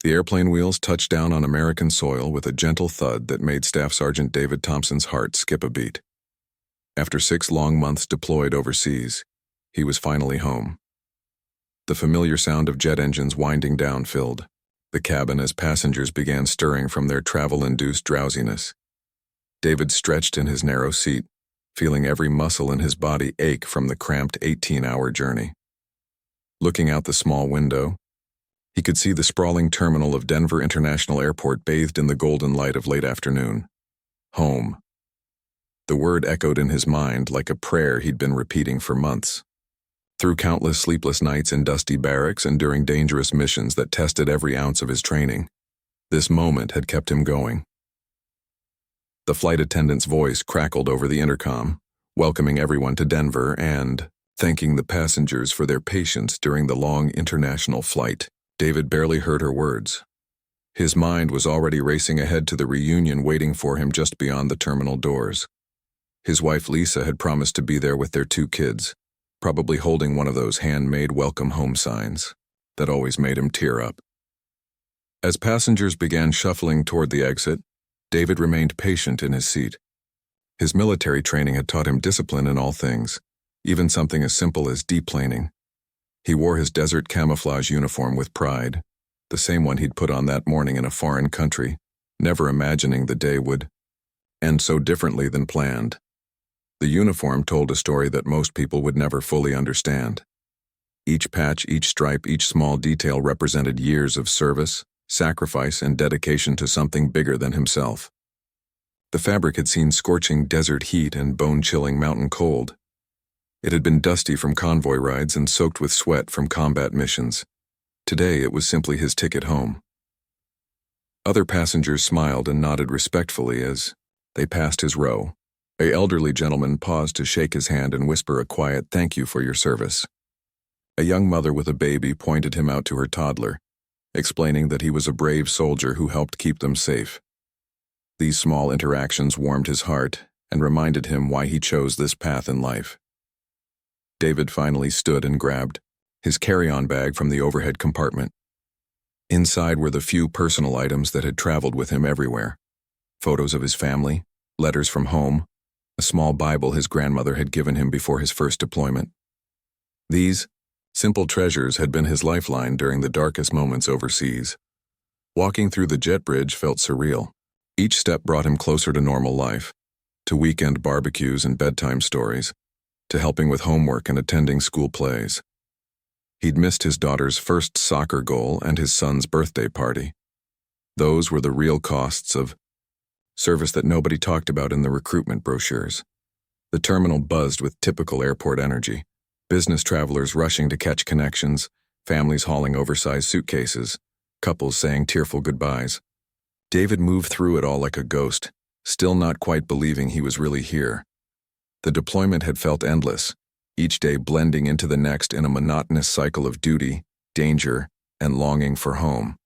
The airplane wheels touched down on American soil with a gentle thud that made Staff Sergeant David Thompson's heart skip a beat. After 6 long months deployed overseas, he was finally home. The familiar sound of jet engines winding down filled the cabin as passengers began stirring from their travel-induced drowsiness. David stretched in his narrow seat, feeling every muscle in his body ache from the cramped 18-hour journey. Looking out the small window, he could see the sprawling terminal of Denver International Airport bathed in the golden light of late afternoon. Home. The word echoed in his mind like a prayer he'd been repeating for months. Through countless sleepless nights in dusty barracks and during dangerous missions that tested every ounce of his training, this moment had kept him going. The flight attendant's voice crackled over the intercom, welcoming everyone to Denver and thanking the passengers for their patience during the long international flight. David barely heard her words. His mind was already racing ahead to the reunion waiting for him just beyond the terminal doors. His wife Lisa had promised to be there with their 2 kids, probably holding one of those handmade welcome home signs that always made him tear up. As passengers began shuffling toward the exit, David remained patient in his seat. His military training had taught him discipline in all things, even something as simple as deplaning. He wore his desert camouflage uniform with pride, the same one he'd put on that morning in a foreign country, never imagining the day would end so differently than planned. The uniform told a story that most people would never fully understand. Each patch, each stripe, each small detail represented years of service, sacrifice, and dedication to something bigger than himself. The fabric had seen scorching desert heat and bone-chilling mountain cold. It had been dusty from convoy rides and soaked with sweat from combat missions. Today it was simply his ticket home. Other passengers smiled and nodded respectfully as they passed his row. An elderly gentleman paused to shake his hand and whisper a quiet "thank you for your service." A young mother with a baby pointed him out to her toddler, explaining that he was a brave soldier who helped keep them safe. These small interactions warmed his heart and reminded him why he chose this path in life. David finally stood and grabbed his carry-on bag from the overhead compartment. Inside were the few personal items that had traveled with him everywhere: photos of his family, letters from home, a small Bible his grandmother had given him before his first deployment. These simple treasures had been his lifeline during the darkest moments overseas. Walking through the jet bridge felt surreal. Each step brought him closer to normal life, to weekend barbecues and bedtime stories, to helping with homework and attending school plays. He'd missed his daughter's first soccer goal and his son's birthday party. Those were the real costs of service that nobody talked about in the recruitment brochures. The terminal buzzed with typical airport energy: business travelers rushing to catch connections, families hauling oversized suitcases, couples saying tearful goodbyes. David moved through it all like a ghost, still not quite believing he was really here. The deployment had felt endless, each day blending into the next in a monotonous cycle of duty, danger, and longing for home.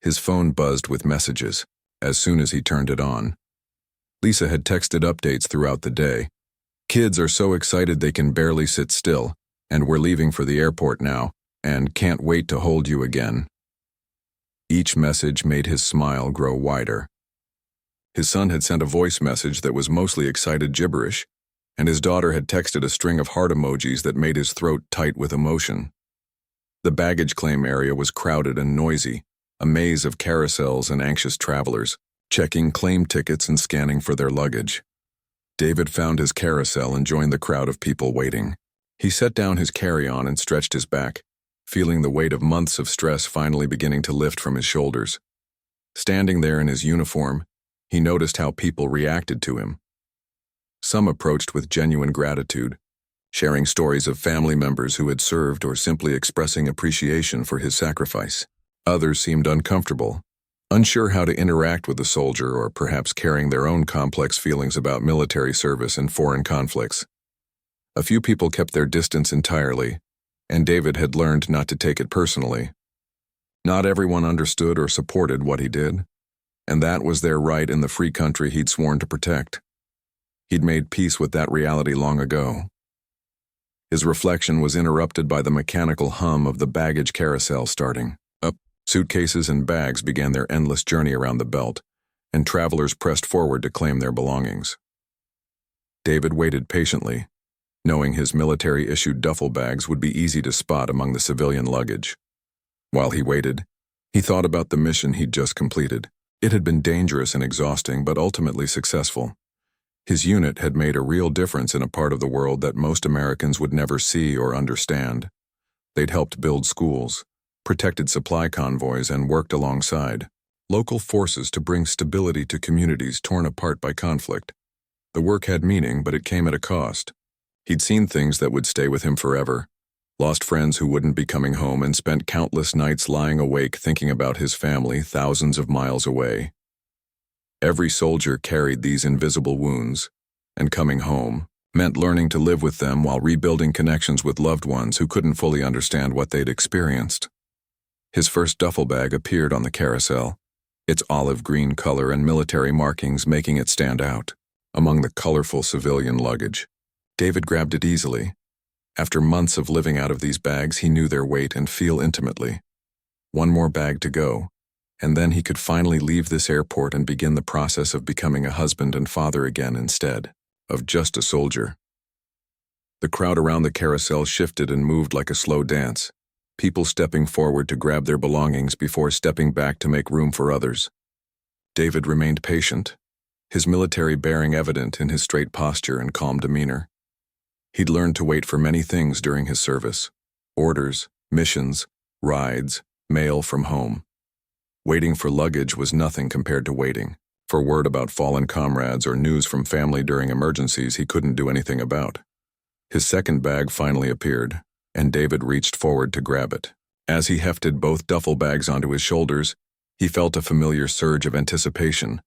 His phone buzzed with messages as soon as he turned it on. Lisa had texted updates throughout the day. "Kids are so excited they can barely sit still, and we're leaving for the airport now, and can't wait to hold you again." Each message made his smile grow wider. His son had sent a voice message that was mostly excited gibberish, and his daughter had texted a string of heart emojis that made his throat tight with emotion. The baggage claim area was crowded and noisy, a maze of carousels and anxious travelers, checking claim tickets and scanning for their luggage. David found his carousel and joined the crowd of people waiting. He set down his carry-on and stretched his back, feeling the weight of months of stress finally beginning to lift from his shoulders. Standing there in his uniform, he noticed how people reacted to him. Some approached with genuine gratitude, sharing stories of family members who had served or simply expressing appreciation for his sacrifice. Others seemed uncomfortable, unsure how to interact with the soldier or perhaps carrying their own complex feelings about military service and foreign conflicts. A few people kept their distance entirely, and David had learned not to take it personally. Not everyone understood or supported what he did, and that was their right in the free country he'd sworn to protect. He'd made peace with that reality long ago. His reflection was interrupted by the mechanical hum of the baggage carousel starting. Suitcases and bags began their endless journey around the belt, and travelers pressed forward to claim their belongings. David waited patiently, knowing his military-issued duffel bags would be easy to spot among the civilian luggage. While he waited, he thought about the mission he'd just completed. It had been dangerous and exhausting, but ultimately successful. His unit had made a real difference in a part of the world that most Americans would never see or understand. They'd helped build schools, protected supply convoys, and worked alongside local forces to bring stability to communities torn apart by conflict. The work had meaning, but it came at a cost. He'd seen things that would stay with him forever, lost friends who wouldn't be coming home, and spent countless nights lying awake thinking about his family thousands of miles away. Every soldier carried these invisible wounds, and coming home meant learning to live with them while rebuilding connections with loved ones who couldn't fully understand what they'd experienced. His first duffel bag appeared on the carousel, its olive green color and military markings making it stand out among the colorful civilian luggage. David grabbed it easily. After months of living out of these bags, he knew their weight and feel intimately. One more bag to go, and then he could finally leave this airport and begin the process of becoming a husband and father again instead of just a soldier. The crowd around the carousel shifted and moved like a slow dance, people stepping forward to grab their belongings before stepping back to make room for others. David remained patient, his military bearing evident in his straight posture and calm demeanor. He'd learned to wait for many things during his service: orders, missions, rides, mail from home. Waiting for luggage was nothing compared to waiting for word about fallen comrades or news from family during emergencies he couldn't do anything about. His second bag finally appeared, and David reached forward to grab it. As he hefted both duffel bags onto his shoulders, he felt a familiar surge of anticipation.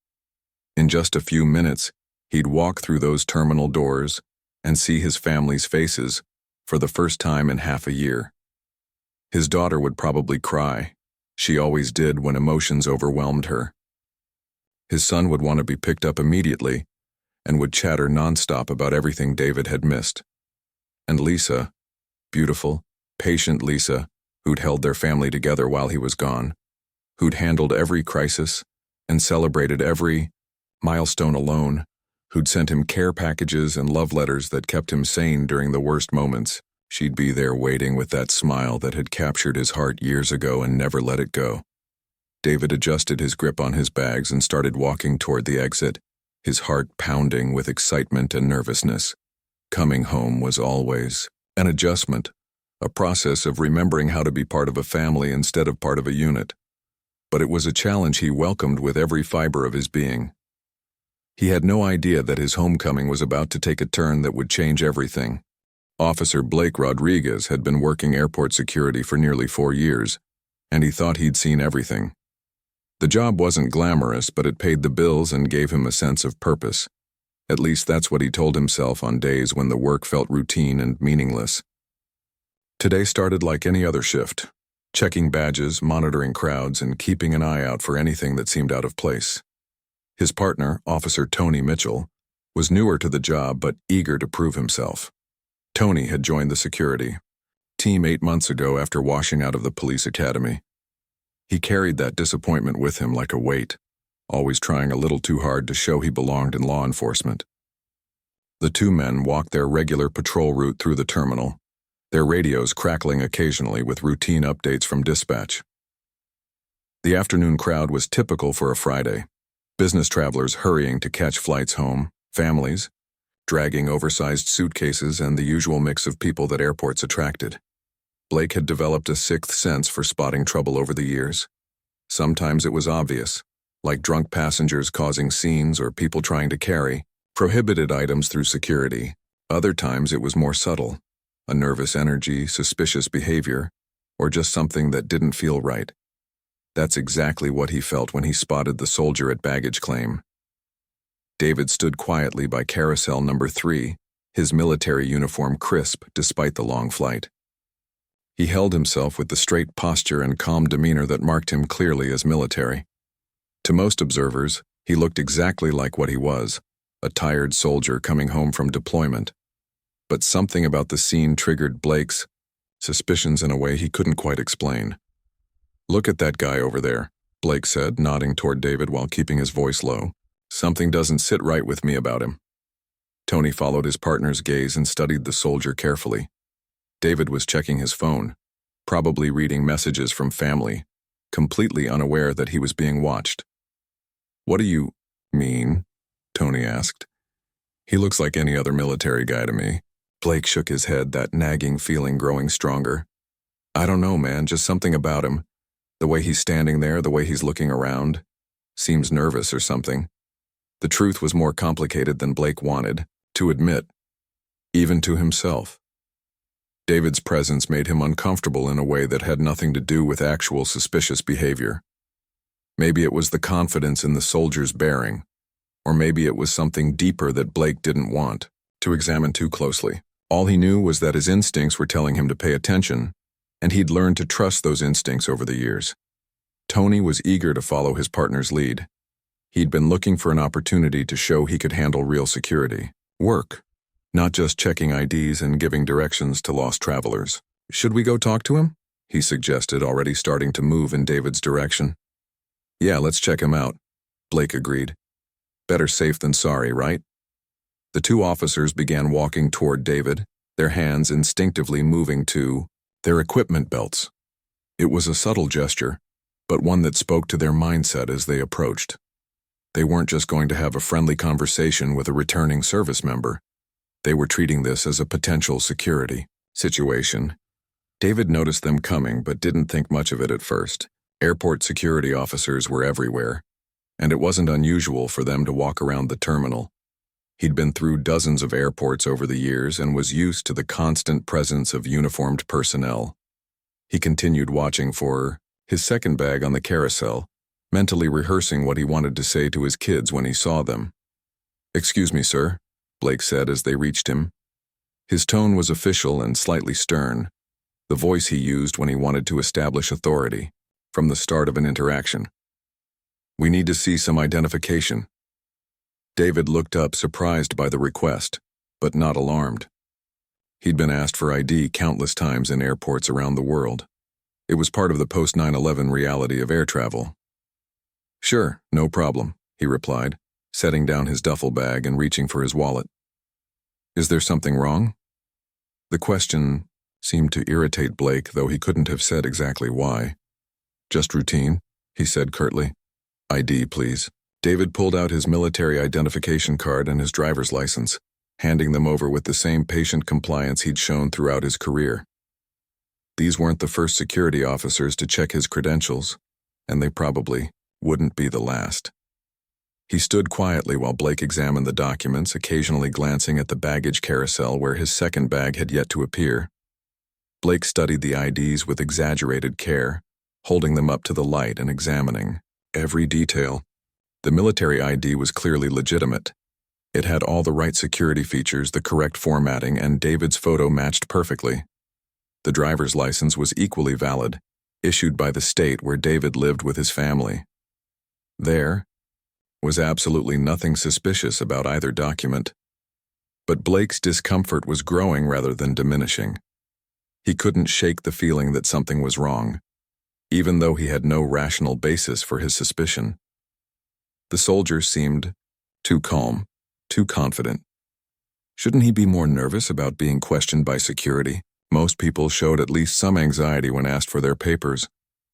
In just a few minutes, he'd walk through those terminal doors and see his family's faces for the first time in half a year. His daughter would probably cry. She always did when emotions overwhelmed her. His son would want to be picked up immediately and would chatter nonstop about everything David had missed. And Lisa, beautiful, patient Lisa, who'd held their family together while he was gone, who'd handled every crisis and celebrated every milestone alone, who'd sent him care packages and love letters that kept him sane during the worst moments. She'd be there waiting with that smile that had captured his heart years ago and never let it go. David adjusted his grip on his bags and started walking toward the exit, his heart pounding with excitement and nervousness. Coming home was always an adjustment, a process of remembering how to be part of a family instead of part of a unit. But it was a challenge he welcomed with every fiber of his being. He had no idea that his homecoming was about to take a turn that would change everything. Officer Blake Rodriguez had been working airport security for nearly 4 years, and he thought he'd seen everything. The job wasn't glamorous, but it paid the bills and gave him a sense of purpose. At least that's what he told himself on days when the work felt routine and meaningless. Today started like any other shift, checking badges, monitoring crowds, and keeping an eye out for anything that seemed out of place. His partner, Officer Tony Mitchell, was newer to the job but eager to prove himself. Tony had joined the security team 8 months ago after washing out of the police academy. He carried that disappointment with him like a weight, always trying a little too hard to show he belonged in law enforcement. The two men walked their regular patrol route through the terminal, their radios crackling occasionally with routine updates from dispatch. The afternoon crowd was typical for a Friday. Business travelers hurrying to catch flights home, families dragging oversized suitcases, and the usual mix of people that airports attracted. Blake had developed a sixth sense for spotting trouble over the years. Sometimes it was obvious, like drunk passengers causing scenes or people trying to carry prohibited items through security. Other times it was more subtle, a nervous energy, suspicious behavior, or just something that didn't feel right. That's exactly what he felt when he spotted the soldier at baggage claim. David stood quietly by carousel number 3, his military uniform crisp despite the long flight. He held himself with the straight posture and calm demeanor that marked him clearly as military. To most observers, he looked exactly like what he was, a tired soldier coming home from deployment. But something about the scene triggered Blake's suspicions in a way he couldn't quite explain. "Look at that guy over there," Blake said, nodding toward David while keeping his voice low. "Something doesn't sit right with me about him." Tony followed his partner's gaze and studied the soldier carefully. David was checking his phone, probably reading messages from family, completely unaware that he was being watched. "What do you mean?" Tony asked. "He looks like any other military guy to me." Blake shook his head, that nagging feeling growing stronger. "I don't know, man, just something about him. The way he's standing there, the way he's looking around. Seems nervous or something." The truth was more complicated than Blake wanted to admit, even to himself. David's presence made him uncomfortable in a way that had nothing to do with actual suspicious behavior. Maybe it was the confidence in the soldier's bearing, or maybe it was something deeper that Blake didn't want to examine too closely. All he knew was that his instincts were telling him to pay attention, and he'd learned to trust those instincts over the years. Tony was eager to follow his partner's lead. He'd been looking for an opportunity to show he could handle real security. Work, not just checking IDs and giving directions to lost travelers. "Should we go talk to him?" he suggested, already starting to move in David's direction. "Yeah, let's check him out," Blake agreed. "Better safe than sorry, right?" The two officers began walking toward David, their hands instinctively moving to their equipment belts. It was a subtle gesture, but one that spoke to their mindset as they approached. They weren't just going to have a friendly conversation with a returning service member. They were treating this as a potential security situation. David noticed them coming but didn't think much of it at first. Airport security officers were everywhere, and it wasn't unusual for them to walk around the terminal. He'd been through dozens of airports over the years and was used to the constant presence of uniformed personnel. He continued watching for his second bag on the carousel, mentally rehearsing what he wanted to say to his kids when he saw them. "Excuse me, sir," Blake said as they reached him. His tone was official and slightly stern, the voice he used when he wanted to establish authority from the start of an interaction. "We need to see some identification." David looked up, surprised by the request, but not alarmed. He'd been asked for ID countless times in airports around the world. It was part of the post-9/11 reality of air travel. "Sure, no problem," he replied, setting down his duffel bag and reaching for his wallet. "Is there something wrong?" The question seemed to irritate Blake, though he couldn't have said exactly why. "Just routine," he said curtly. "ID, please." David pulled out his military identification card and his driver's license, handing them over with the same patient compliance he'd shown throughout his career. These weren't the first security officers to check his credentials, and they probably wouldn't be the last. He stood quietly while Blake examined the documents, occasionally glancing at the baggage carousel where his second bag had yet to appear. Blake studied the IDs with exaggerated care, holding them up to the light and examining every detail. The military ID was clearly legitimate. It had all the right security features, the correct formatting, and David's photo matched perfectly. The driver's license was equally valid, issued by the state where David lived with his family. There was absolutely nothing suspicious about either document. But Blake's discomfort was growing rather than diminishing. He couldn't shake the feeling that something was wrong, even though he had no rational basis for his suspicion. The soldier seemed too calm, too confident. Shouldn't he be more nervous about being questioned by security? Most people showed at least some anxiety when asked for their papers,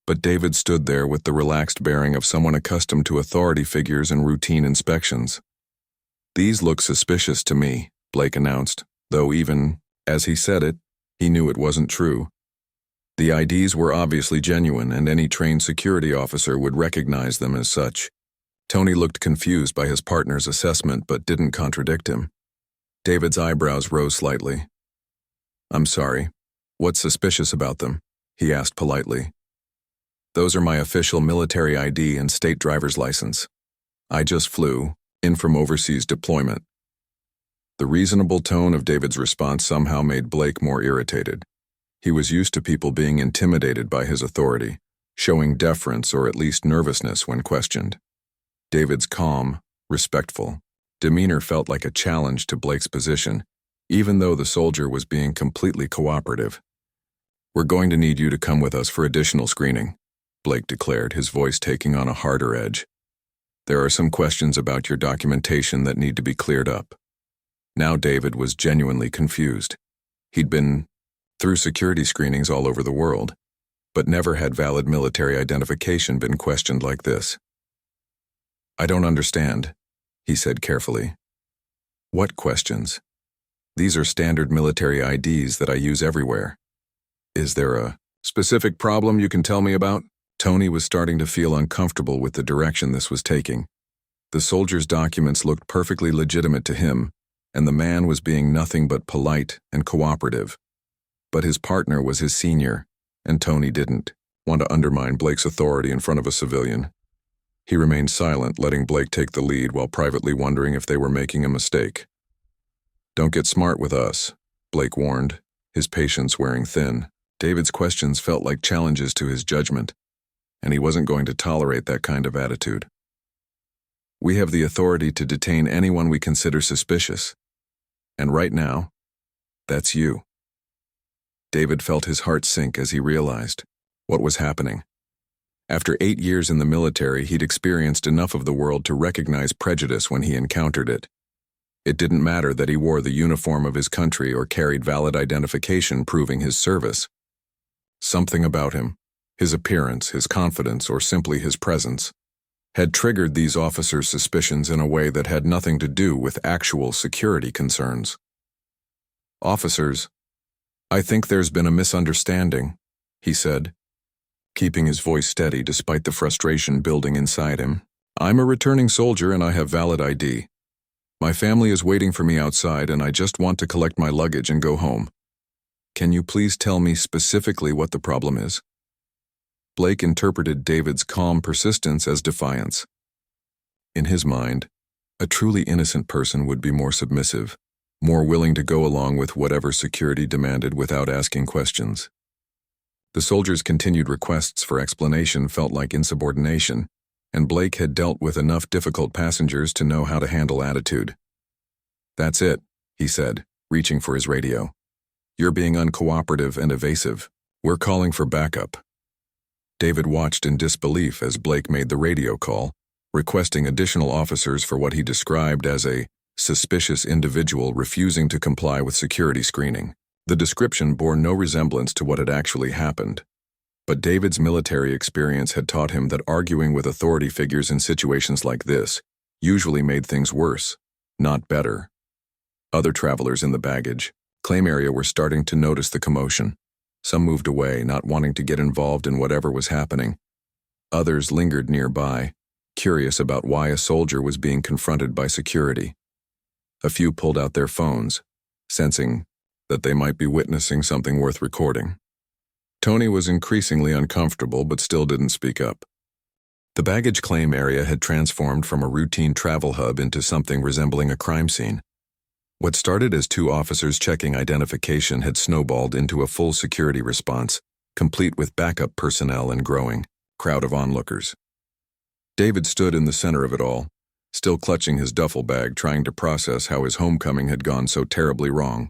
but David stood there with the relaxed bearing of someone accustomed to authority figures and routine inspections. "These look suspicious to me," Blake announced, though even as he said it, he knew it wasn't true. The IDs were obviously genuine, and any trained security officer would recognize them as such. Tony looked confused by his partner's assessment but didn't contradict him. David's eyebrows rose slightly. "I'm sorry. What's suspicious about them?" he asked politely. "Those are my official military ID and state driver's license. I just flew in from overseas deployment." The reasonable tone of David's response somehow made Blake more irritated. He was used to people being intimidated by his authority, showing deference or at least nervousness when questioned. David's calm, respectful demeanor felt like a challenge to Blake's position, even though the soldier was being completely cooperative. "We're going to need you to come with us for additional screening," Blake declared, his voice taking on a harder edge. "There are some questions about your documentation that need to be cleared up." Now David was genuinely confused. He'd been through security screenings all over the world, but never had valid military identification been questioned like this. "I don't understand," he said carefully. "What questions? These are standard military IDs that I use everywhere. Is there a specific problem you can tell me about?" Tony was starting to feel uncomfortable with the direction this was taking. The soldier's documents looked perfectly legitimate to him, and the man was being nothing but polite and cooperative. But his partner was his senior, and Tony didn't want to undermine Blake's authority in front of a civilian. He remained silent, letting Blake take the lead while privately wondering if they were making a mistake. "Don't get smart with us," Blake warned, his patience wearing thin. David's questions felt like challenges to his judgment, and he wasn't going to tolerate that kind of attitude. "We have the authority to detain anyone we consider suspicious. And right now, that's you." David felt his heart sink as he realized what was happening. After 8 years in the military, he'd experienced enough of the world to recognize prejudice when he encountered it. It didn't matter that he wore the uniform of his country or carried valid identification proving his service. Something about him, his appearance, his confidence, or simply his presence, had triggered these officers' suspicions in a way that had nothing to do with actual security concerns. "Officers, I think there's been a misunderstanding," he said, keeping his voice steady despite the frustration building inside him. "I'm a returning soldier and I have valid ID. My family is waiting for me outside and I just want to collect my luggage and go home. Can you please tell me specifically what the problem is?" Blake interpreted David's calm persistence as defiance. In his mind, a truly innocent person would be more submissive, more willing to go along with whatever security demanded without asking questions. The soldier's continued requests for explanation felt like insubordination, and Blake had dealt with enough difficult passengers to know how to handle attitude. "That's it," he said, reaching for his radio. "You're being uncooperative and evasive. We're calling for backup." David watched in disbelief as Blake made the radio call, requesting additional officers for what he described as a suspicious individual refusing to comply with security screening. The description bore no resemblance to what had actually happened. But David's military experience had taught him that arguing with authority figures in situations like this usually made things worse, not better. Other travelers in the baggage claim area were starting to notice the commotion. Some moved away, not wanting to get involved in whatever was happening. Others lingered nearby, curious about why a soldier was being confronted by security. A few pulled out their phones, sensing that they might be witnessing something worth recording. Tony was increasingly uncomfortable but still didn't speak up. The baggage claim area had transformed from a routine travel hub into something resembling a crime scene. What started as 2 officers checking identification had snowballed into a full security response, complete with backup personnel and growing crowd of onlookers. David stood in the center of it all, still clutching his duffel bag, trying to process how his homecoming had gone so terribly wrong.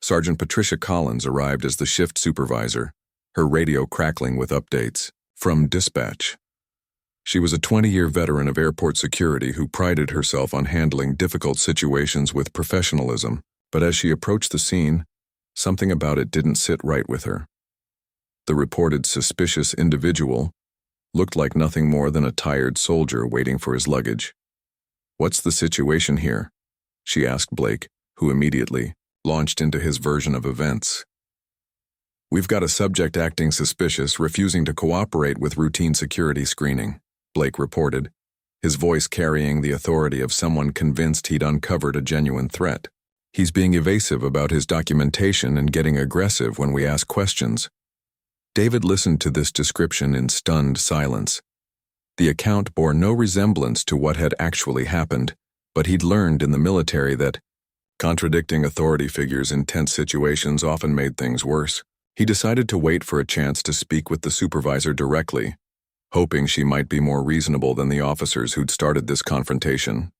Sergeant Patricia Collins arrived as the shift supervisor, her radio crackling with updates from dispatch. She was a 20-year veteran of airport security who prided herself on handling difficult situations with professionalism, but as she approached the scene, something about it didn't sit right with her. The reported suspicious individual looked like nothing more than a tired soldier waiting for his luggage. "What's the situation here?" she asked Blake, who immediately launched into his version of events. "We've got a subject acting suspicious, refusing to cooperate with routine security screening," Blake reported, his voice carrying the authority of someone convinced he'd uncovered a genuine threat. "He's being evasive about his documentation and getting aggressive when we ask questions." David listened to this description in stunned silence. The account bore no resemblance to what had actually happened, but he'd learned in the military that contradicting authority figures in tense situations often made things worse. He decided to wait for a chance to speak with the supervisor directly, hoping she might be more reasonable than the officers who'd started this confrontation.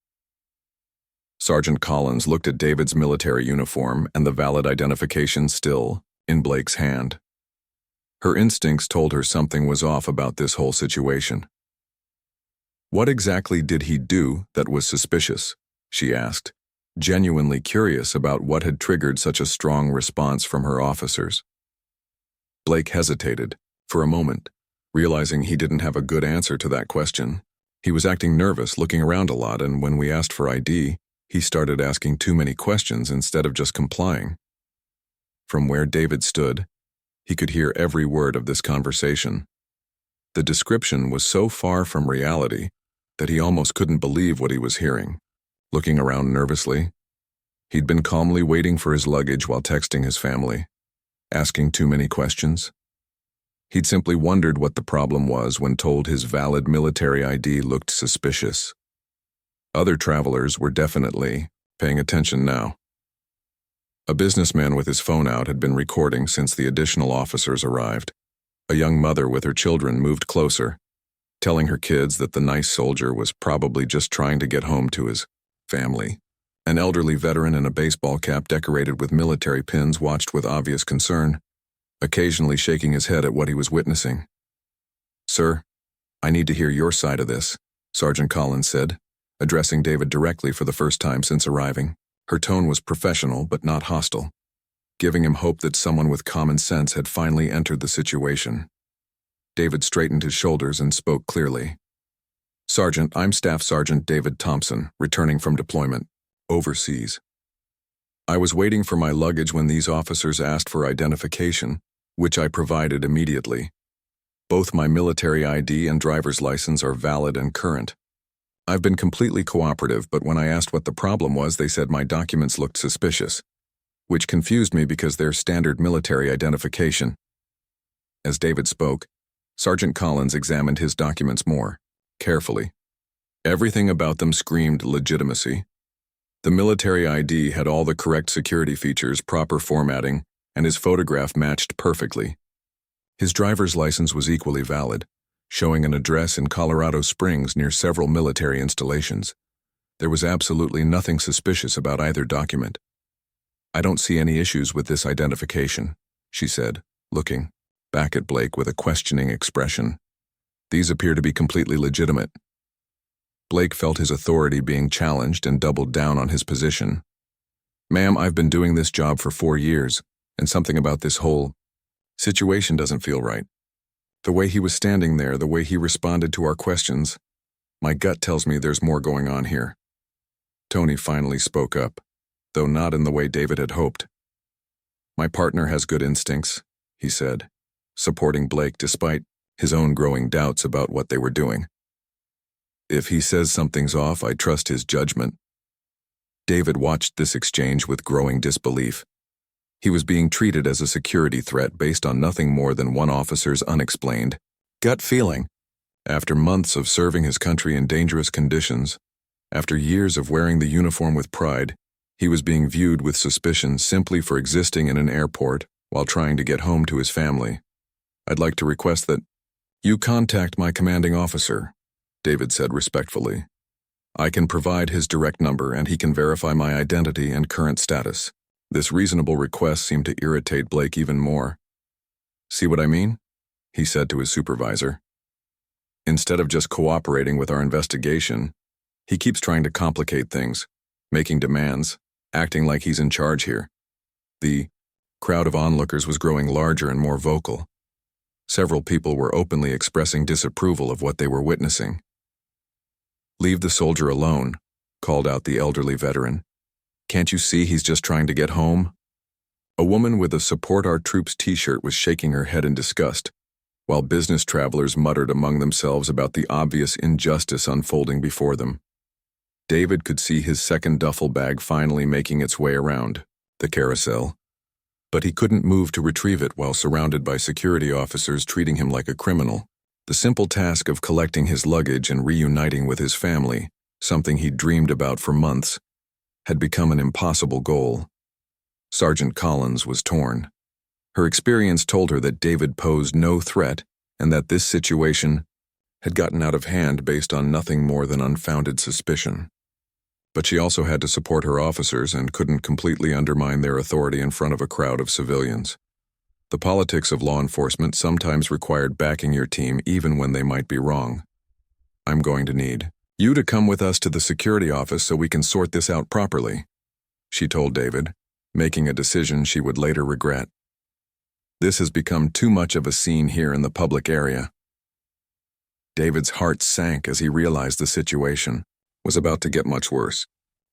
Sergeant Collins looked at David's military uniform and the valid identification still in Blake's hand. Her instincts told her something was off about this whole situation. "What exactly did he do that was suspicious?" she asked, genuinely curious about what had triggered such a strong response from her officers. Blake hesitated for a moment, realizing he didn't have a good answer to that question. He was acting nervous, looking around a lot, and when we asked for ID, he started asking too many questions instead of just complying. From where David stood, he could hear every word of this conversation. The description was so far from reality that he almost couldn't believe what he was hearing. Looking around nervously, he'd been calmly waiting for his luggage while texting his family, asking too many questions. He'd simply wondered what the problem was when told his valid military ID looked suspicious. Other travelers were definitely paying attention now. A businessman with his phone out had been recording since the additional officers arrived. A young mother with her children moved closer, telling her kids that the nice soldier was probably just trying to get home to his family. An elderly veteran in a baseball cap decorated with military pins watched with obvious concern, occasionally shaking his head at what he was witnessing. "Sir, I need to hear your side of this," Sergeant Collins said, addressing David directly for the first time since arriving. Her tone was professional but not hostile, giving him hope that someone with common sense had finally entered the situation. David straightened his shoulders and spoke clearly. "Sergeant, I'm Staff Sergeant David Thompson, returning from deployment, overseas. I was waiting for my luggage when these officers asked for identification, which I provided immediately. Both my military ID and driver's license are valid and current. I've been completely cooperative, but when I asked what the problem was, they said my documents looked suspicious, which confused me because they're standard military identification." As David spoke, Sergeant Collins examined his documents more carefully. Everything about them screamed legitimacy. The military ID had all the correct security features, proper formatting, and his photograph matched perfectly. His driver's license was equally valid, showing an address in Colorado Springs near several military installations. There was absolutely nothing suspicious about either document. "I don't see any issues with this identification," she said, looking back at Blake with a questioning expression. "These appear to be completely legitimate." Blake felt his authority being challenged and doubled down on his position. "Ma'am, I've been doing this job for 4 years, and something about this whole situation doesn't feel right. The way he was standing there, the way he responded to our questions, my gut tells me there's more going on here." Tony finally spoke up, though not in the way David had hoped. "My partner has good instincts," he said, supporting Blake despite his own growing doubts about what they were doing. "If he says something's off, I trust his judgment." David watched this exchange with growing disbelief. He was being treated as a security threat based on nothing more than one officer's unexplained gut feeling. After months of serving his country in dangerous conditions, after years of wearing the uniform with pride, he was being viewed with suspicion simply for existing in an airport while trying to get home to his family. "I'd like to request that you contact my commanding officer," David said respectfully. "I can provide his direct number and he can verify my identity and current status." This reasonable request seemed to irritate Blake even more. "See what I mean?" he said to his supervisor. "Instead of just cooperating with our investigation, he keeps trying to complicate things, making demands, acting like he's in charge here." The crowd of onlookers was growing larger and more vocal. Several people were openly expressing disapproval of what they were witnessing. "Leave the soldier alone," called out the elderly veteran. "Can't you see he's just trying to get home?" A woman with a Support Our Troops t-shirt was shaking her head in disgust, while business travelers muttered among themselves about the obvious injustice unfolding before them. David could see his second duffel bag finally making its way around the carousel, but he couldn't move to retrieve it while surrounded by security officers treating him like a criminal. The simple task of collecting his luggage and reuniting with his family, something he'd dreamed about for months, had become an impossible goal. Sergeant Collins was torn. Her experience told her that David posed no threat and that this situation had gotten out of hand based on nothing more than unfounded suspicion. But she also had to support her officers and couldn't completely undermine their authority in front of a crowd of civilians. The politics of law enforcement sometimes required backing your team even when they might be wrong. I'm going to need you to come with us to the security office so we can sort this out properly, she told David, making a decision she would later regret. This has become too much of a scene here in the public area. David's heart sank as he realized the situation was about to get much worse.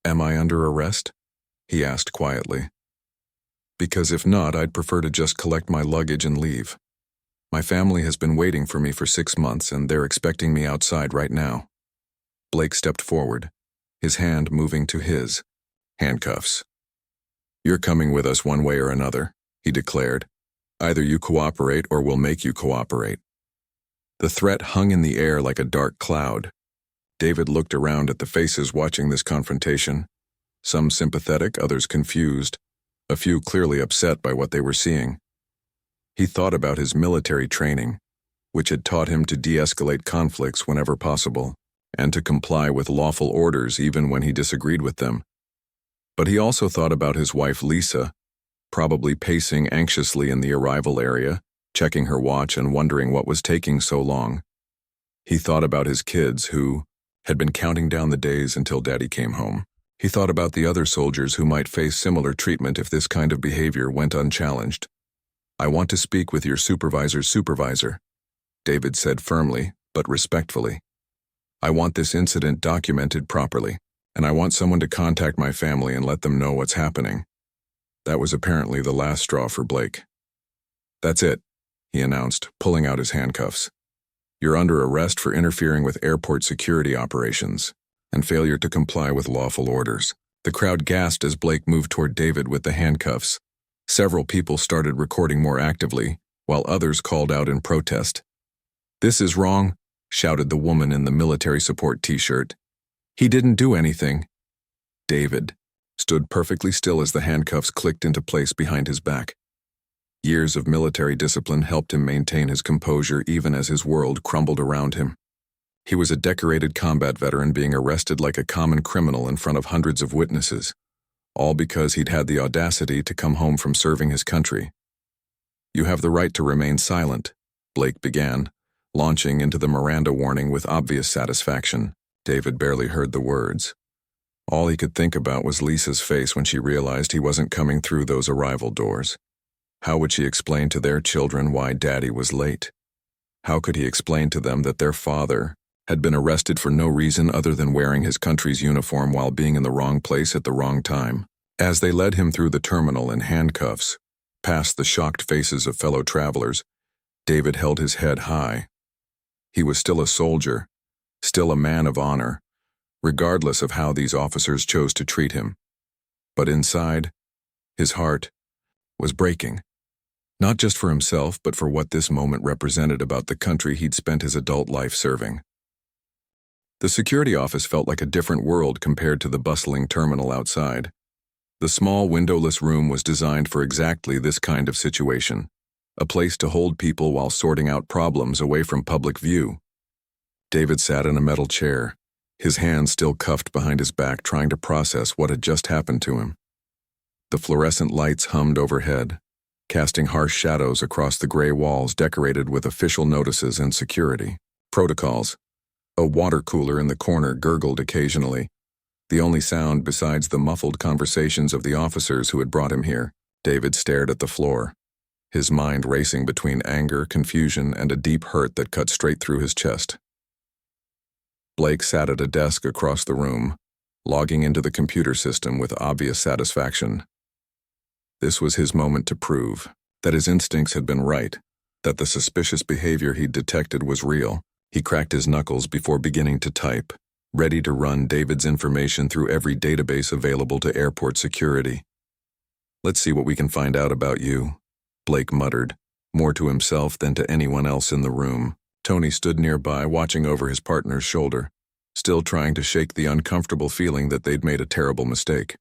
Am I under arrest? He asked quietly. Because if not, I'd prefer to just collect my luggage and leave. My family has been waiting for me for 6 months and they're expecting me outside right now. Blake stepped forward, his hand moving to his. Handcuffs. You're coming with us one way or another, he declared. Either you cooperate or we'll make you cooperate. The threat hung in the air like a dark cloud. David looked around at the faces watching this confrontation, some sympathetic, others confused, a few clearly upset by what they were seeing. He thought about his military training, which had taught him to de-escalate conflicts whenever possible, and to comply with lawful orders even when he disagreed with them. But he also thought about his wife Lisa, probably pacing anxiously in the arrival area, checking her watch and wondering what was taking so long. He thought about his kids who had been counting down the days until Daddy came home. He thought about the other soldiers who might face similar treatment if this kind of behavior went unchallenged. I want to speak with your supervisor's supervisor, David said firmly, but respectfully. I want this incident documented properly, and I want someone to contact my family and let them know what's happening. That was apparently the last straw for Blake. That's it, he announced, pulling out his handcuffs. You're under arrest for interfering with airport security operations and failure to comply with lawful orders. The crowd gasped as Blake moved toward David with the handcuffs. Several people started recording more actively, while others called out in protest. This is wrong, shouted the woman in the military support t-shirt. He didn't do anything. David stood perfectly still as the handcuffs clicked into place behind his back. Years of military discipline helped him maintain his composure even as his world crumbled around him. He was a decorated combat veteran being arrested like a common criminal in front of hundreds of witnesses, all because he'd had the audacity to come home from serving his country. You have the right to remain silent, Blake began, launching into the Miranda warning with obvious satisfaction. David barely heard the words. All he could think about was Lisa's face when she realized he wasn't coming through those arrival doors. How would she explain to their children why Daddy was late? How could he explain to them that their father had been arrested for no reason other than wearing his country's uniform while being in the wrong place at the wrong time? As they led him through the terminal in handcuffs, past the shocked faces of fellow travelers, David held his head high. He was still a soldier, still a man of honor, regardless of how these officers chose to treat him. But inside, his heart was breaking. Not just for himself, but for what this moment represented about the country he'd spent his adult life serving. The security office felt like a different world compared to the bustling terminal outside. The small windowless room was designed for exactly this kind of situation, a place to hold people while sorting out problems away from public view. David sat in a metal chair, his hands still cuffed behind his back, trying to process what had just happened to him. The fluorescent lights hummed overhead, casting harsh shadows across the gray walls decorated with official notices and security protocols. A water cooler in the corner gurgled occasionally, the only sound besides the muffled conversations of the officers who had brought him here. David stared at the floor, his mind racing between anger, confusion, and a deep hurt that cut straight through his chest. Blake sat at a desk across the room, logging into the computer system with obvious satisfaction. This was his moment to prove that his instincts had been right, that the suspicious behavior he'd detected was real. He cracked his knuckles before beginning to type, ready to run David's information through every database available to airport security. Let's see what we can find out about you, Blake muttered, more to himself than to anyone else in the room. Tony stood nearby, watching over his partner's shoulder, still trying to shake the uncomfortable feeling that they'd made a terrible mistake.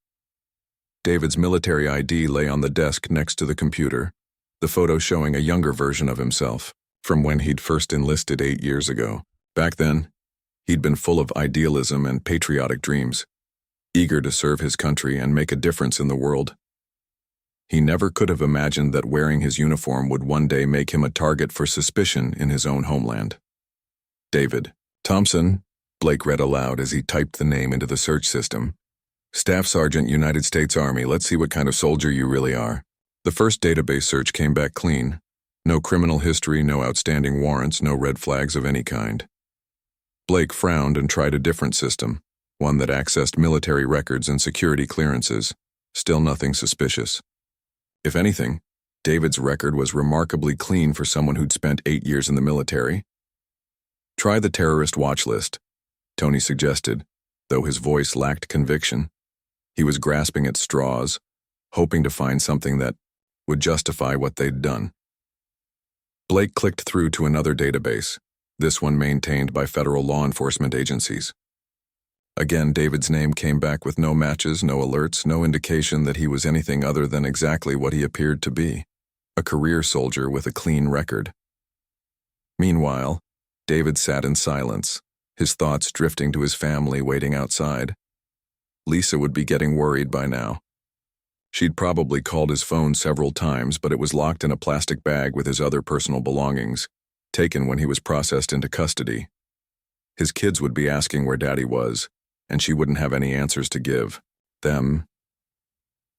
David's military ID lay on the desk next to the computer, the photo showing a younger version of himself, from when he'd first enlisted 8 years ago. Back then, he'd been full of idealism and patriotic dreams, eager to serve his country and make a difference in the world. He never could have imagined that wearing his uniform would one day make him a target for suspicion in his own homeland. David Thompson, Blake read aloud as he typed the name into the search system. Staff Sergeant, United States Army, let's see what kind of soldier you really are. The first database search came back clean. No criminal history, no outstanding warrants, no red flags of any kind. Blake frowned and tried a different system, one that accessed military records and security clearances. Still nothing suspicious. If anything, David's record was remarkably clean for someone who'd spent 8 years in the military. Try the terrorist watch list, Tony suggested, though his voice lacked conviction. He was grasping at straws, hoping to find something that would justify what they'd done. Blake clicked through to another database, this one maintained by federal law enforcement agencies. Again, David's name came back with no matches, no alerts, no indication that he was anything other than exactly what he appeared to be, a career soldier with a clean record. Meanwhile, David sat in silence, his thoughts drifting to his family waiting outside. Lisa would be getting worried by now. She'd probably called his phone several times, but it was locked in a plastic bag with his other personal belongings, taken when he was processed into custody. His kids would be asking where Daddy was, and she wouldn't have any answers to give them.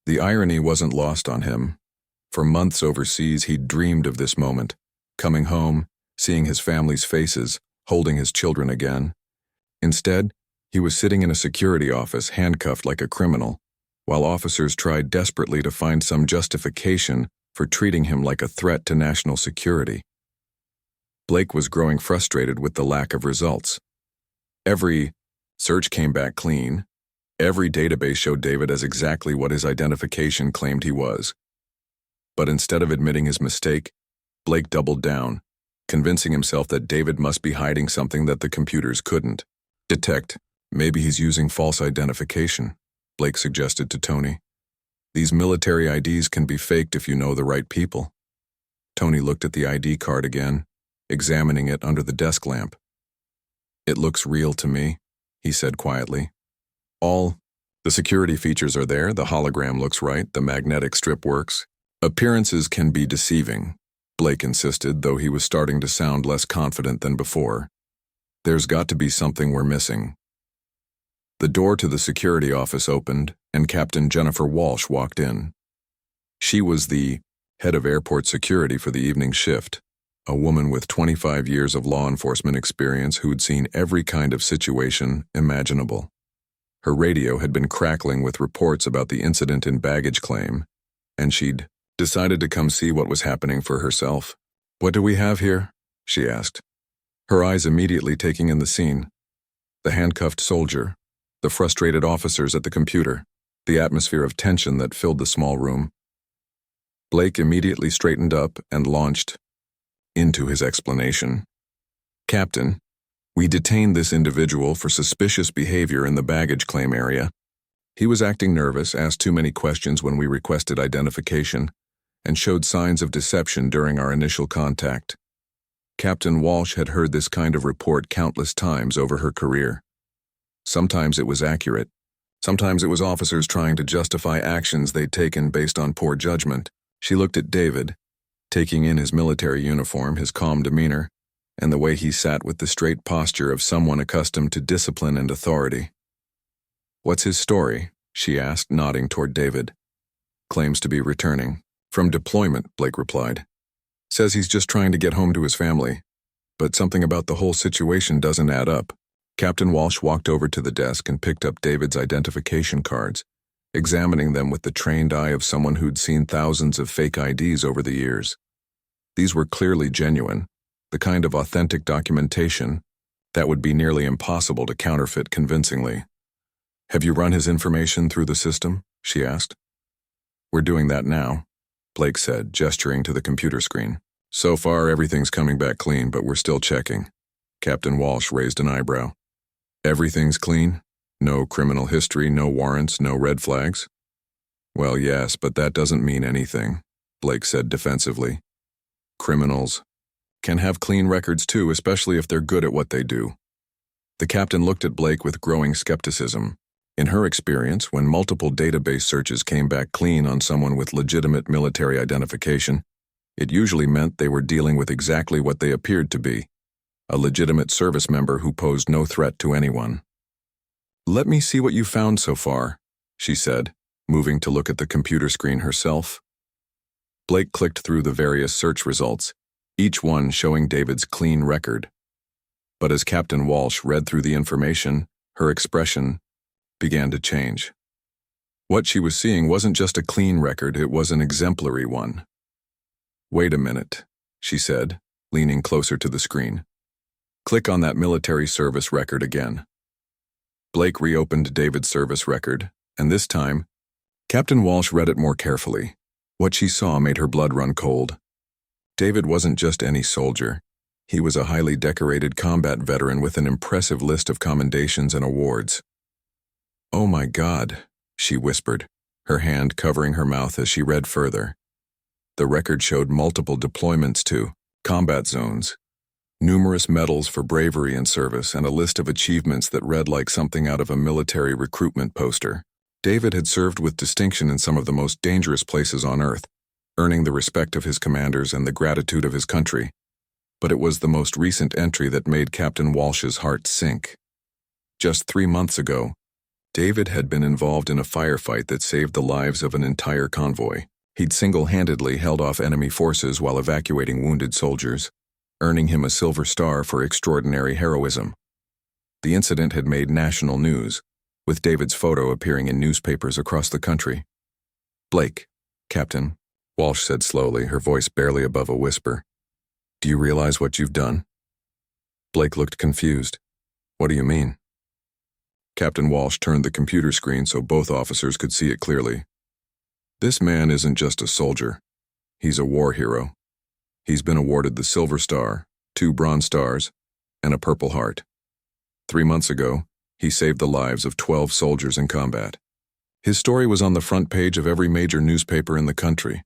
The irony wasn't lost on him. For months overseas, he'd dreamed of this moment, coming home, seeing his family's faces, holding his children again. Instead, he was sitting in a security office, handcuffed like a criminal, while officers tried desperately to find some justification for treating him like a threat to national security. Blake was growing frustrated with the lack of results. Every search came back clean. Every database showed David as exactly what his identification claimed he was. But instead of admitting his mistake, Blake doubled down, convincing himself that David must be hiding something that the computers couldn't detect. Maybe he's using false identification, Blake suggested to Tony. These military IDs can be faked if you know the right people. Tony looked at the ID card again, examining it under the desk lamp. It looks real to me, he said quietly. All the security features are there, the hologram looks right, the magnetic strip works. Appearances can be deceiving, Blake insisted, though he was starting to sound less confident than before. There's got to be something we're missing. The door to the security office opened, and Captain Jennifer Walsh walked in. She was the head of airport security for the evening shift, a woman with 25 years of law enforcement experience who'd seen every kind of situation imaginable. Her radio had been crackling with reports about the incident in baggage claim, and she'd decided to come see what was happening for herself. "What do we have here?" she asked, her eyes immediately taking in the scene. The handcuffed soldier, the frustrated officers at the computer, the atmosphere of tension that filled the small room. Blake immediately straightened up and launched into his explanation. "Captain, we detained this individual for suspicious behavior in the baggage claim area. He was acting nervous, asked too many questions when we requested identification, and showed signs of deception during our initial contact." Captain Walsh had heard this kind of report countless times over her career. Sometimes it was accurate. Sometimes it was officers trying to justify actions they'd taken based on poor judgment. She looked at David, taking in his military uniform, his calm demeanor, and the way he sat with the straight posture of someone accustomed to discipline and authority. "What's his story?" she asked, nodding toward David. "Claims to be returning from deployment," Blake replied. "Says he's just trying to get home to his family, but something about the whole situation doesn't add up." Captain Walsh walked over to the desk and picked up David's identification cards, examining them with the trained eye of someone who'd seen thousands of fake IDs over the years. These were clearly genuine, the kind of authentic documentation that would be nearly impossible to counterfeit convincingly. "Have you run his information through the system?" she asked. "We're doing that now," Blake said, gesturing to the computer screen. "So far, everything's coming back clean, but we're still checking." Captain Walsh raised an eyebrow. "Everything's clean? No criminal history, no warrants, no red flags?" "Well, yes, but that doesn't mean anything," Blake said defensively. "Criminals can have clean records too, especially if they're good at what they do." The captain looked at Blake with growing skepticism. In her experience, when multiple database searches came back clean on someone with legitimate military identification, it usually meant they were dealing with exactly what they appeared to be, a legitimate service member who posed no threat to anyone. "Let me see what you found so far," she said, moving to look at the computer screen herself. Blake clicked through the various search results, each one showing David's clean record. But as Captain Walsh read through the information, her expression began to change. What she was seeing wasn't just a clean record, it was an exemplary one. "Wait a minute," she said, leaning closer to the screen. "Click on that military service record again." Blake reopened David's service record, and this time, Captain Walsh read it more carefully. What she saw made her blood run cold. David wasn't just any soldier. He was a highly decorated combat veteran with an impressive list of commendations and awards. "Oh my God," she whispered, her hand covering her mouth as she read further. The record showed multiple deployments to combat zones, numerous medals for bravery and service, and a list of achievements that read like something out of a military recruitment poster. David had served with distinction in some of the most dangerous places on Earth, earning the respect of his commanders and the gratitude of his country. But it was the most recent entry that made Captain Walsh's heart sink. Just 3 months ago, David had been involved in a firefight that saved the lives of an entire convoy. He'd single-handedly held off enemy forces while evacuating wounded soldiers, earning him a Silver Star for extraordinary heroism. The incident had made national news, with David's photo appearing in newspapers across the country. "Blake, Captain," Walsh said slowly, her voice barely above a whisper. "Do you realize what you've done?" Blake looked confused. "What do you mean?" Captain Walsh turned the computer screen so both officers could see it clearly. "This man isn't just a soldier. He's a war hero. He's been awarded the Silver Star, 2 Bronze Stars, and a Purple Heart. 3 months ago, he saved the lives of 12 soldiers in combat. His story was on the front page of every major newspaper in the country."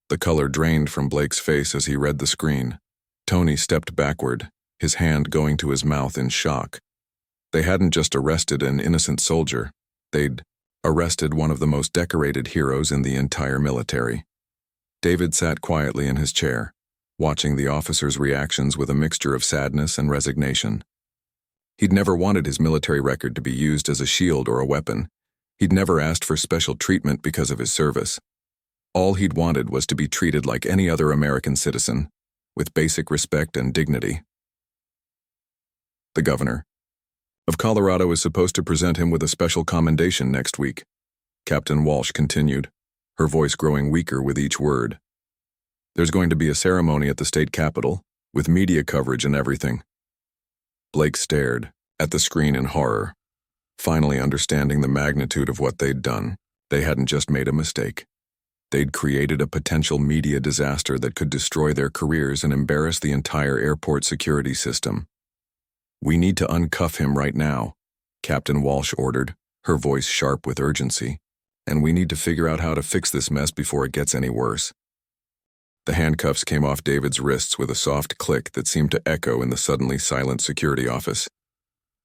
The color drained from Blake's face as he read the screen. Tony stepped backward, his hand going to his mouth in shock. They hadn't just arrested an innocent soldier, they'd arrested one of the most decorated heroes in the entire military. David sat quietly in his chair, watching the officers' reactions with a mixture of sadness and resignation. He'd never wanted his military record to be used as a shield or a weapon. He'd never asked for special treatment because of his service. All he'd wanted was to be treated like any other American citizen, with basic respect and dignity. The governor of Colorado is supposed to present him with a special commendation next week, Captain Walsh continued, her voice growing weaker with each word. "There's going to be a ceremony at the state capitol, with media coverage and everything." Blake stared at the screen in horror, finally understanding the magnitude of what they'd done. They hadn't just made a mistake. They'd created a potential media disaster that could destroy their careers and embarrass the entire airport security system. "We need to uncuff him right now," Captain Walsh ordered, her voice sharp with urgency. "And we need to figure out how to fix this mess before it gets any worse." The handcuffs came off David's wrists with a soft click that seemed to echo in the suddenly silent security office.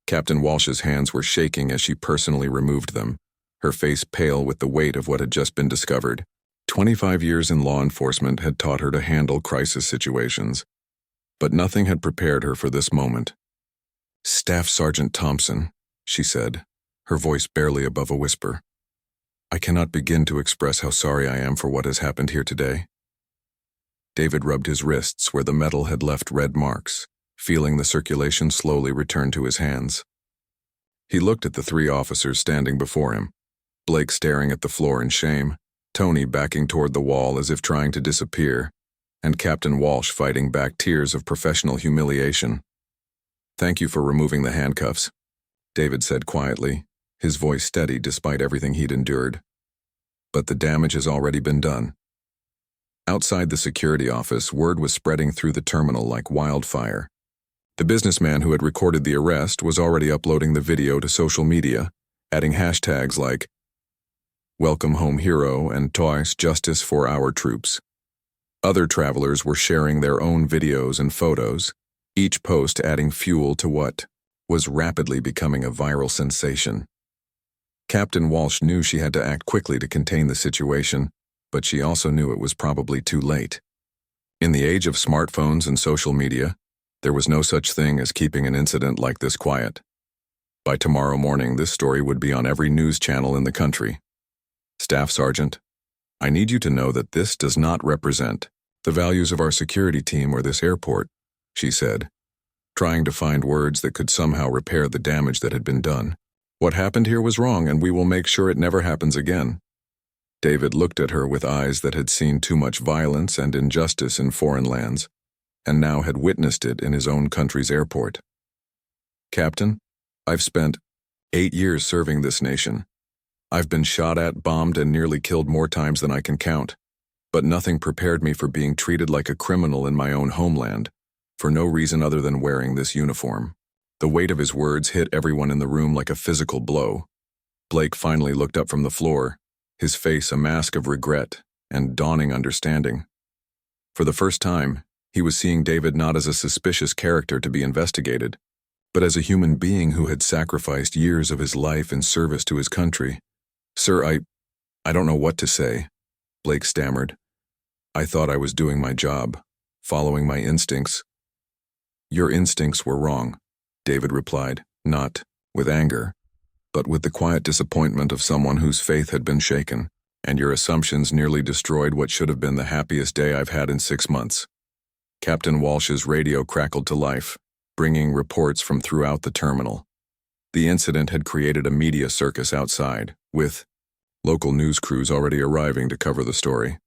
Captain Walsh's hands were shaking as she personally removed them, her face pale with the weight of what had just been discovered. 25 years in law enforcement had taught her to handle crisis situations, but nothing had prepared her for this moment. "Staff Sergeant Thompson," she said, her voice barely above a whisper. "I cannot begin to express how sorry I am for what has happened here today." David rubbed his wrists where the metal had left red marks, feeling the circulation slowly return to his hands. He looked at the 3 officers standing before him, Blake staring at the floor in shame, Tony backing toward the wall as if trying to disappear, and Captain Walsh fighting back tears of professional humiliation. "Thank you for removing the handcuffs," David said quietly, his voice steady despite everything he'd endured. "But the damage has already been done." Outside the security office, word was spreading through the terminal like wildfire. The businessman who had recorded the arrest was already uploading the video to social media, adding hashtags like "Welcome Home Hero" and "Twice Justice for Our Troops." Other travelers were sharing their own videos and photos, each post adding fuel to what was rapidly becoming a viral sensation. Captain Walsh knew she had to act quickly to contain the situation, but she also knew it was probably too late. In the age of smartphones and social media, there was no such thing as keeping an incident like this quiet. By tomorrow morning, this story would be on every news channel in the country. Staff Sergeant, I need you to know that this does not represent the values of our security team or this airport, she said, trying to find words that could somehow repair the damage that had been done. What happened here was wrong, and we will make sure it never happens again. David looked at her with eyes that had seen too much violence and injustice in foreign lands, and now had witnessed it in his own country's airport. Captain, I've spent 8 years serving this nation. I've been shot at, bombed, and nearly killed more times than I can count, but nothing prepared me for being treated like a criminal in my own homeland, for no reason other than wearing this uniform. The weight of his words hit everyone in the room like a physical blow. Blake finally looked up from the floor, his face a mask of regret and dawning understanding. For the first time, he was seeing David not as a suspicious character to be investigated, but as a human being who had sacrificed years of his life in service to his country. Sir, I don't know what to say, Blake stammered. I thought I was doing my job, following my instincts. Your instincts were wrong, David replied, not with anger, but with the quiet disappointment of someone whose faith had been shaken, and your assumptions nearly destroyed what should have been the happiest day I've had in 6 months. Captain Walsh's radio crackled to life, bringing reports from throughout the terminal. The incident had created a media circus outside, with local news crews already arriving to cover the story.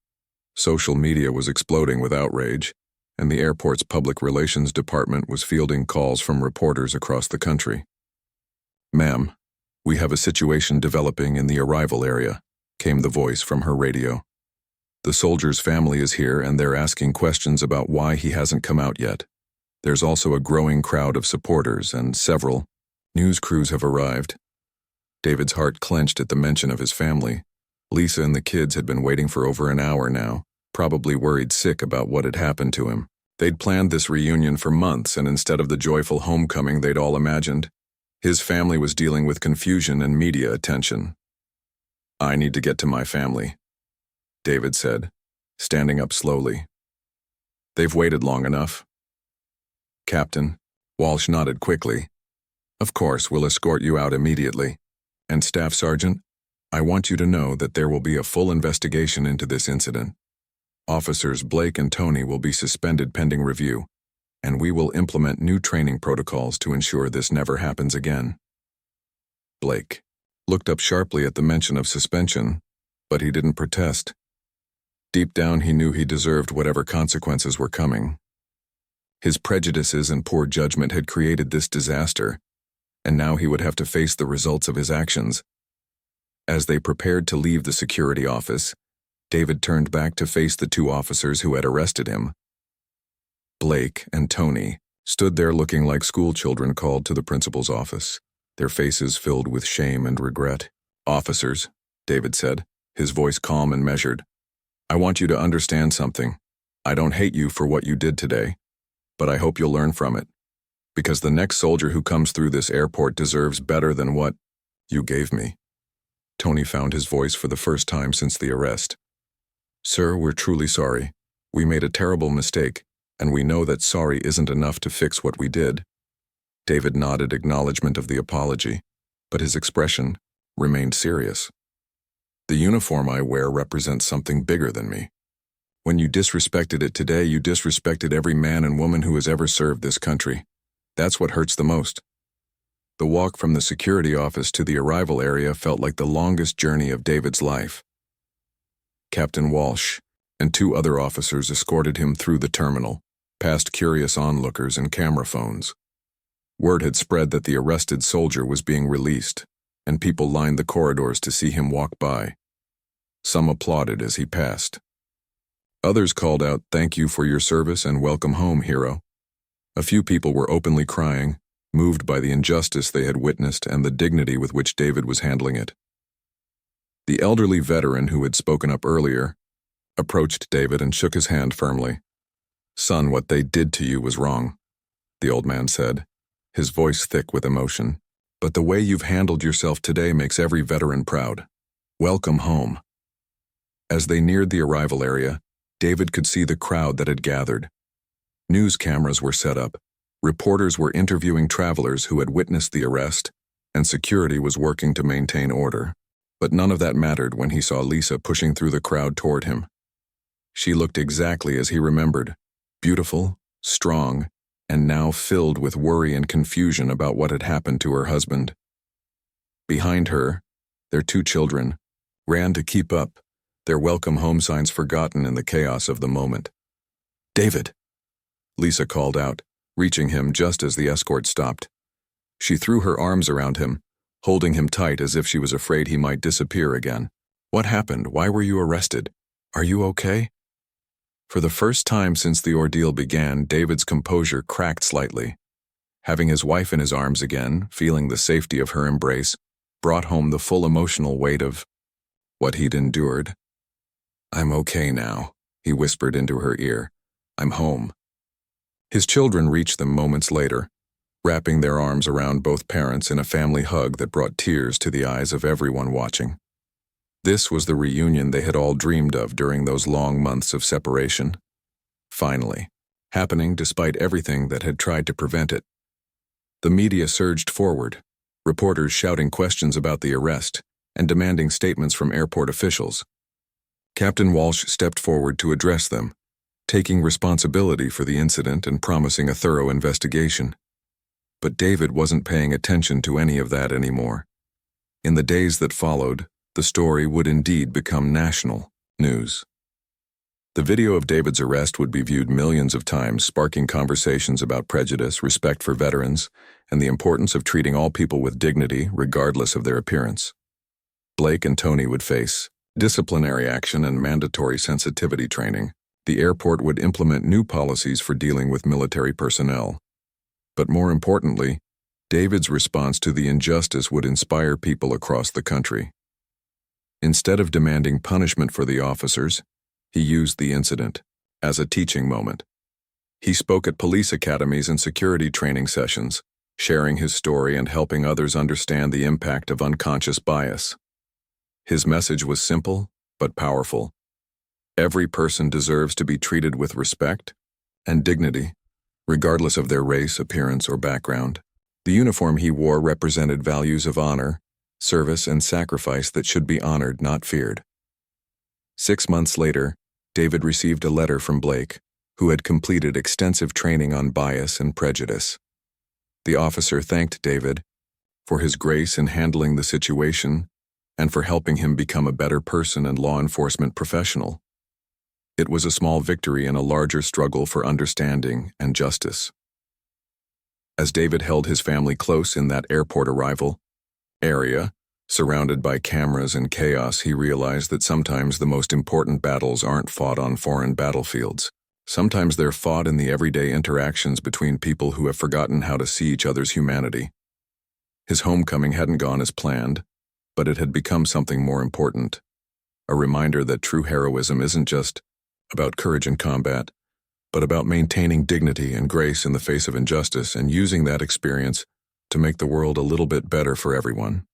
Social media was exploding with outrage, and the airport's public relations department was fielding calls from reporters across the country. Ma'am, we have a situation developing in the arrival area, came the voice from her radio. The soldier's family is here and they're asking questions about why he hasn't come out yet. There's also a growing crowd of supporters and several news crews have arrived. David's heart clenched at the mention of his family. Lisa and the kids had been waiting for over an hour now, probably worried sick about what had happened to him. They'd planned this reunion for months, and instead of the joyful homecoming they'd all imagined, his family was dealing with confusion and media attention. I need to get to my family, David said, standing up slowly. They've waited long enough. Captain, Walsh nodded quickly. Of course, we'll escort you out immediately. And Staff Sergeant, I want you to know that there will be a full investigation into this incident. Officers Blake and Tony will be suspended pending review, and we will implement new training protocols to ensure this never happens again. Blake looked up sharply at the mention of suspension, but he didn't protest. Deep down, he knew he deserved whatever consequences were coming. His prejudices and poor judgment had created this disaster, and now he would have to face the results of his actions. As they prepared to leave the security office, David turned back to face the 2 officers who had arrested him. Blake and Tony stood there looking like schoolchildren called to the principal's office, their faces filled with shame and regret. Officers, David said, his voice calm and measured. I want you to understand something. I don't hate you for what you did today, but I hope you'll learn from it, because the next soldier who comes through this airport deserves better than what you gave me. Tony found his voice for the first time since the arrest. Sir, we're truly sorry. We made a terrible mistake, and we know that sorry isn't enough to fix what we did. David nodded acknowledgement of the apology, but his expression remained serious. The uniform I wear represents something bigger than me. When you disrespected it today, you disrespected every man and woman who has ever served this country. That's what hurts the most. The walk from the security office to the arrival area felt like the longest journey of David's life. Captain Walsh and 2 other officers escorted him through the terminal, past curious onlookers and camera phones. Word had spread that the arrested soldier was being released, and people lined the corridors to see him walk by. Some applauded as he passed. Others called out, "Thank you for your service and welcome home, hero." A few people were openly crying, moved by the injustice they had witnessed and the dignity with which David was handling it. The elderly veteran who had spoken up earlier approached David and shook his hand firmly. Son, what they did to you was wrong, the old man said, his voice thick with emotion. But the way you've handled yourself today makes every veteran proud. Welcome home." As they neared the arrival area, David could see the crowd that had gathered. News cameras were set up, reporters were interviewing travelers who had witnessed the arrest, and security was working to maintain order. But none of that mattered when he saw Lisa pushing through the crowd toward him. She looked exactly as he remembered, beautiful, strong, and now filled with worry and confusion about what had happened to her husband. Behind her, their 2 children ran to keep up, their welcome home signs forgotten in the chaos of the moment. "David!" Lisa called out, reaching him just as the escort stopped. She threw her arms around him, holding him tight as if she was afraid he might disappear again. "What happened? Why were you arrested? Are you okay?" For the first time since the ordeal began, David's composure cracked slightly. Having his wife in his arms again, feeling the safety of her embrace, brought home the full emotional weight of what he'd endured. "I'm okay now," he whispered into her ear. "I'm home." His children reached them moments later, wrapping their arms around both parents in a family hug that brought tears to the eyes of everyone watching. This was the reunion they had all dreamed of during those long months of separation. Finally, happening despite everything that had tried to prevent it. The media surged forward, reporters shouting questions about the arrest and demanding statements from airport officials. Captain Walsh stepped forward to address them, taking responsibility for the incident and promising a thorough investigation. But David wasn't paying attention to any of that anymore. In the days that followed, the story would indeed become national news. The video of David's arrest would be viewed millions of times, sparking conversations about prejudice, respect for veterans, and the importance of treating all people with dignity, regardless of their appearance. Blake and Tony would face disciplinary action and mandatory sensitivity training. The airport would implement new policies for dealing with military personnel. But more importantly, David's response to the injustice would inspire people across the country. Instead of demanding punishment for the officers, he used the incident as a teaching moment. He spoke at police academies and security training sessions, sharing his story and helping others understand the impact of unconscious bias. His message was simple but powerful. Every person deserves to be treated with respect and dignity, regardless of their race, appearance, or background. The uniform he wore represented values of honor, service, and sacrifice that should be honored, not feared. 6 months later, David received a letter from Blake, who had completed extensive training on bias and prejudice. The officer thanked David for his grace in handling the situation and for helping him become a better person and law enforcement professional. It was a small victory in a larger struggle for understanding and justice. As David held his family close in that airport arrival area, surrounded by cameras and chaos, he realized that sometimes the most important battles aren't fought on foreign battlefields. Sometimes they're fought in the everyday interactions between people who have forgotten how to see each other's humanity. His homecoming hadn't gone as planned, but it had become something more important. A reminder that true heroism isn't just about courage in combat, but about maintaining dignity and grace in the face of injustice and using that experience to make the world a little bit better for everyone.